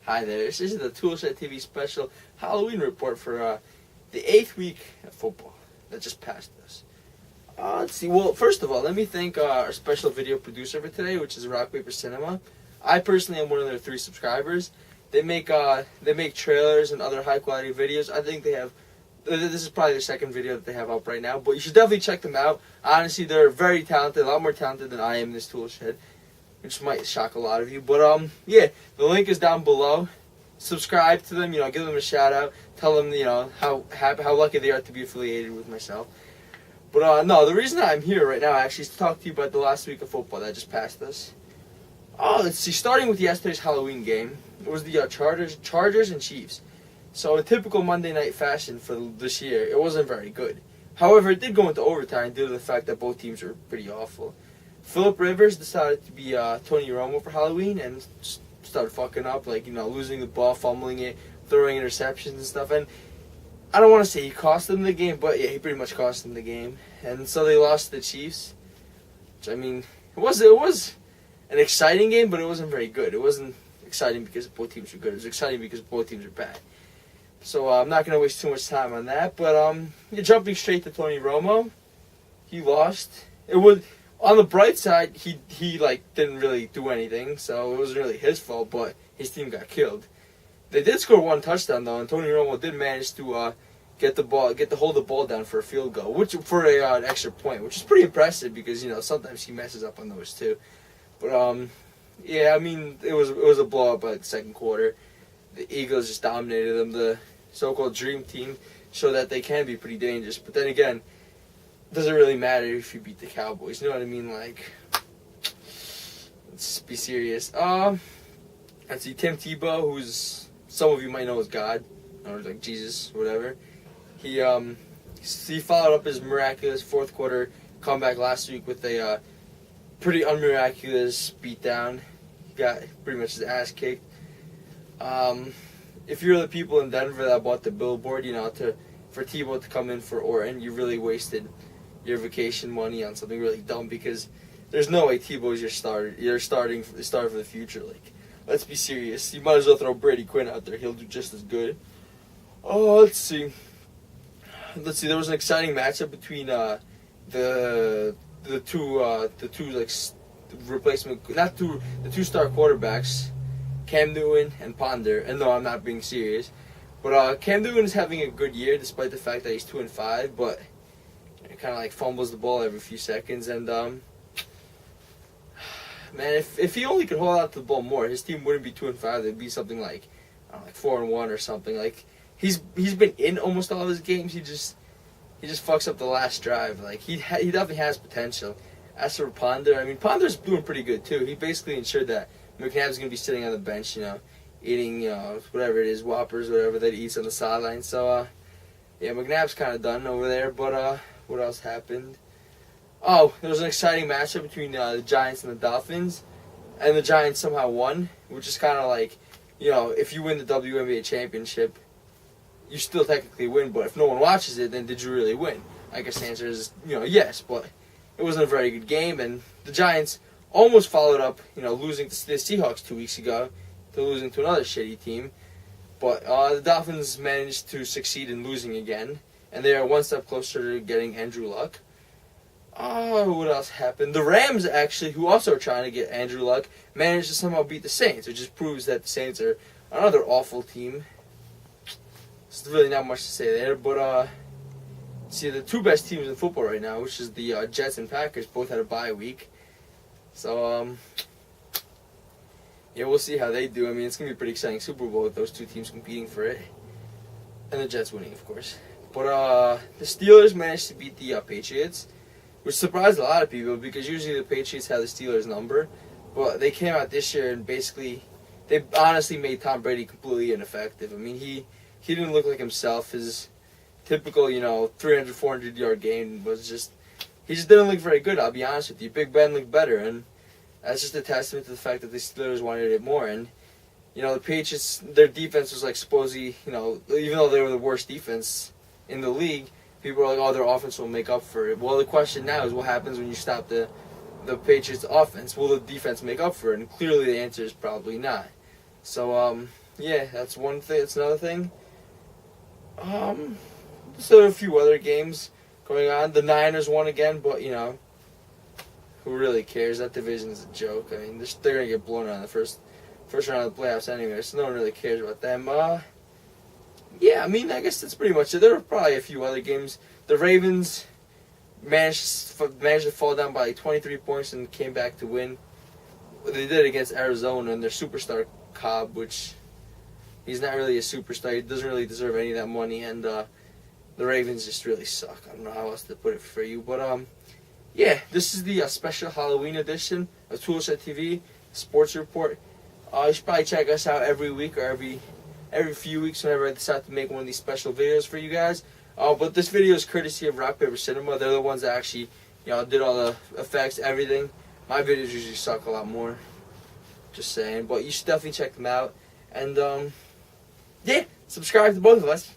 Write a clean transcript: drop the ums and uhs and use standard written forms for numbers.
Hi there, this is the Toolshed TV special Halloween report for the 8th week of football that just passed us. Let's see, well, first of all, let me thank our special video producer for today, which is Rock Paper Cinema. I personally am one of their 3 subscribers. They make trailers and other high quality videos. I think they have, this is probably their second video that they have up right now, but you should definitely check them out. Honestly, they're very talented, a lot more talented than I am in this Toolshed, which might shock a lot of you. But yeah, the link is down below. Subscribe to them, give them a shout out. Tell them, how lucky they are to be affiliated with myself. But no, the reason I'm here right now actually is to talk to you about the last week of football that just passed us. Let's see. Starting with yesterday's Halloween game, it was the Chargers and Chiefs. So in typical Monday night fashion for this year, it wasn't very good. However, it did go into overtime due to the fact that both teams were pretty awful. Philip Rivers decided to be Tony Romo for Halloween and started fucking up, losing the ball, fumbling it, throwing interceptions and stuff. And I don't want to say he cost them the game, but yeah, he pretty much cost them the game. And so they lost to the Chiefs. Which, I mean, it was an exciting game, but it wasn't very good. It wasn't exciting because both teams were good. It was exciting because both teams were bad. So I'm not going to waste too much time on that. But jumping straight to Tony Romo, he lost. It was... On the bright side, he didn't really do anything, so it wasn't really his fault, but his team got killed. They did score 1 touchdown though, and Tony Romo did manage to hold the ball down for a field goal, for an extra point, which is pretty impressive because sometimes he messes up on those too. But yeah, I mean it was a blowout by the second quarter. The Eagles just dominated them. The so-called dream team showed that they can be pretty dangerous, but then again, doesn't really matter if you beat the Cowboys. You know what I mean? Let's be serious. Let's see, Tim Tebow, who's some of you might know as God, or like Jesus, whatever. He followed up his miraculous fourth quarter comeback last week with a pretty unmiraculous beatdown. He got pretty much his ass kicked. If you're the people in Denver that bought the billboard, for Tebow to come in for Orton, you really wasted your vacation money on something really dumb because there's no way Tebow's your starter for the future. Let's be serious. You might as well throw Brady Quinn out there. He'll do just as good. Let's see. There was an exciting matchup between the two star quarterbacks, Cam Newton and Ponder. And no, I'm not being serious. But Cam Newton is having a good year despite the fact that he's 2-5, but he kind of fumbles the ball every few seconds. And man, if he only could hold out to the ball more, his team wouldn't be 2-5. They'd be something like 4-1 or something. He's been in almost all of his games. He just fucks up the last drive. He definitely has potential. As for Ponder, I mean Ponder's doing pretty good too. He basically ensured that McNabb's gonna be sitting on the bench, eating, whatever it is, Whoppers, whatever that he eats on the sideline. So, yeah, McNabb's kind of done over there. But what else happened? There was an exciting matchup between the Giants and the Dolphins, and the Giants somehow won, which is kind of if you win the WNBA championship, you still technically win. But if no one watches it, then did you really win? I guess the answer is, yes. But it wasn't a very good game, and the Giants almost followed up, losing to the Seahawks 2 weeks ago, to losing to another shitty team. But the Dolphins managed to succeed in losing again, and they are one step closer to getting Andrew Luck. What else happened? The Rams, actually, who also are trying to get Andrew Luck, managed to somehow beat the Saints, which just proves that the Saints are another awful team. There's really not much to say there, but see, the 2 best teams in football right now, which is the Jets and Packers, both had a bye week. So, yeah, we'll see how they do. I mean, it's going to be a pretty exciting Super Bowl with those 2 teams competing for it. And the Jets winning, of course. But the Steelers managed to beat the Patriots, which surprised a lot of people because usually the Patriots have the Steelers' number. But they came out this year and basically, they honestly made Tom Brady completely ineffective. I mean, he didn't look like himself. His typical, 300, 400-yard game was just, he just didn't look very good, I'll be honest with you. Big Ben looked better, and that's just a testament to the fact that the Steelers wanted it more. And, the Patriots, their defense was supposedly, even though they were the worst defense in the league, people were like, oh, their offense will make up for it. Well, the question now is what happens when you stop the Patriots' offense? Will the defense make up for it? And clearly the answer is probably not. So, yeah, that's one thing. That's another thing. So a few other games going on. The Niners won again, but you know, who really cares? That division is a joke. I mean, they're gonna get blown out in the first round of the playoffs anyway, so no one really cares about them. Yeah, I mean, I guess that's pretty much it. There were probably a few other games. The Ravens managed to fall down by like 23 points and came back to win. They did it against Arizona and their superstar Cobb, which he's not really a superstar. He doesn't really deserve any of that money, and the Ravens just really suck. I don't know how else to put it for you, but yeah, this is the special Halloween edition of Toolshed TV Sports Report. You should probably check us out every week or every few weeks whenever I decide to make one of these special videos for you guys. But this video is courtesy of Rock Paper Cinema. They're the ones that actually, did all the effects, everything. My videos usually suck a lot more. Just saying. But you should definitely check them out. And, yeah, subscribe to both of us.